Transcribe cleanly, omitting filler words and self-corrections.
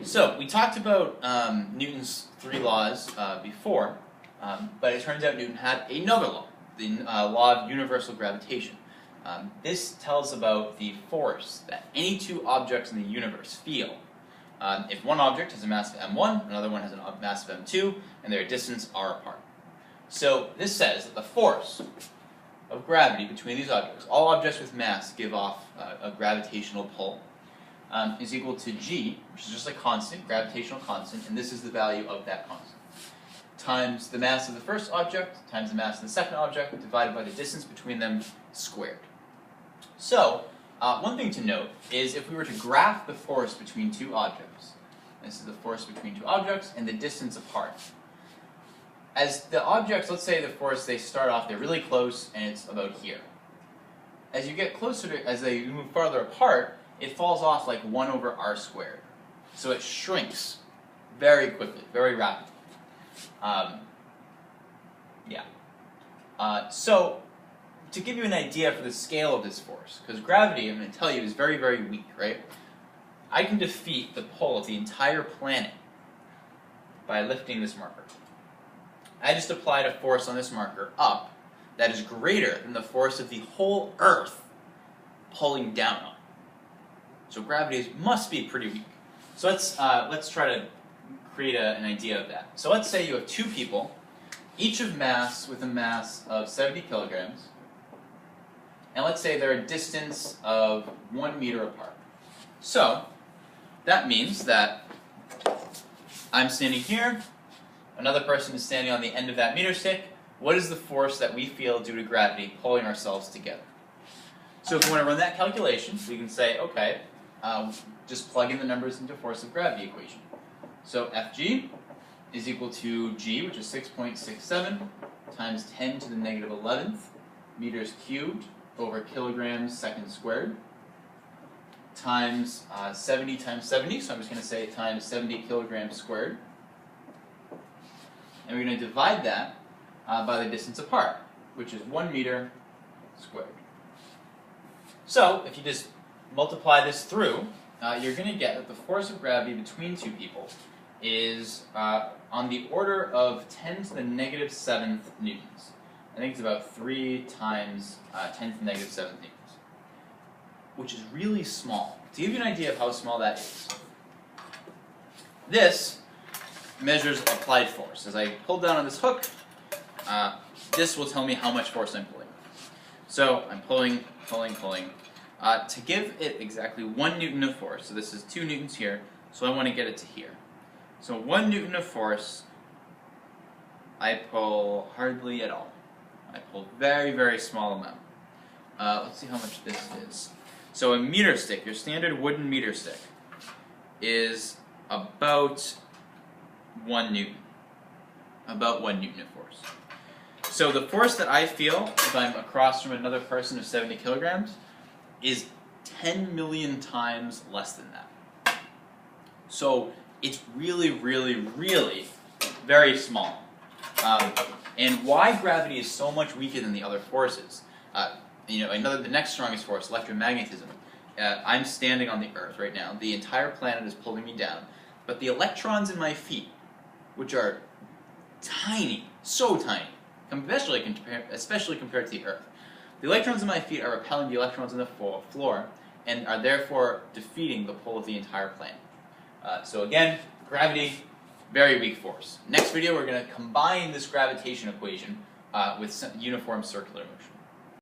So we talked about Newton's three laws before, but it turns out Newton had another law, the law of universal gravitation. This tells about the force that any two objects in the universe feel if one object has a mass of m1, another one has a mass of m2, and their distance r apart. So this says that the force of gravity between these objects, all objects with mass give off a gravitational pull, is equal to g, which is just a constant, gravitational constant, and this is the value of that constant, times the mass of the first object, times the mass of the second object, divided by the distance between them squared. So, one thing to note is if we were to graph the force between two objects, this is the force between two objects and the distance apart. As the objects, let's say the force, they start off, they're really close, and it's about here. As you get closer to, as they move farther apart, it falls off like 1 over r squared. So it shrinks very quickly, very rapidly. So, to give you an idea for the scale of this force, because gravity, I'm going to tell you, is very, very weak, right? I can defeat the pull of the entire planet by lifting this marker. I just applied a force on this marker up that is greater than the force of the whole Earth pulling down on it. So gravity must be pretty weak. So let's try to create an idea of that. So let's say you have two people, each of mass with a mass of 70 kilograms, and let's say they're a distance of 1 meter apart. So that means that I'm standing here, another person is standing on the end of that meter stick. What is the force that we feel due to gravity pulling ourselves together? So if we want to run that calculation, we can say, okay, just plug in the numbers into force of gravity equation. So Fg is equal to g, which is 6.67, times 10 to the negative 11th meters cubed over kilograms seconds squared, times 70 times 70, so I'm just going to say times 70 kilograms squared. And we're going to divide that by the distance apart, which is 1 meter squared. So, if you just multiply this through, you're going to get that the force of gravity between two people is on the order of 10 to the negative 7th newtons. I think it's about 3 times 10 to the negative 7th newtons, which is really small. To give you an idea of how small that is, this measures applied force. As I pull down on this hook, this will tell me how much force I'm pulling. So I'm pulling. To give it exactly 1 newton of force, so this is 2 newtons here, so I want to get it to here. So 1 newton of force, I pull hardly at all. I pull very, very small amount. Let's see how much this is. So a meter stick, your standard wooden meter stick, is about 1 newton. About 1 newton of force. So the force that I feel if I'm across from another person of 70 kilograms is 10 million times less than that. So it's really, really, really very small. And why gravity is so much weaker than the other forces, the next strongest force, electromagnetism. I'm standing on the Earth right now. The entire planet is pulling me down. But the electrons in my feet, which are tiny, so tiny, especially compared to the Earth, the electrons in my feet are repelling the electrons on the floor and are therefore defeating the pull of the entire planet. So again, gravity, very weak force. Next video, we're going to combine this gravitation equation with uniform circular motion.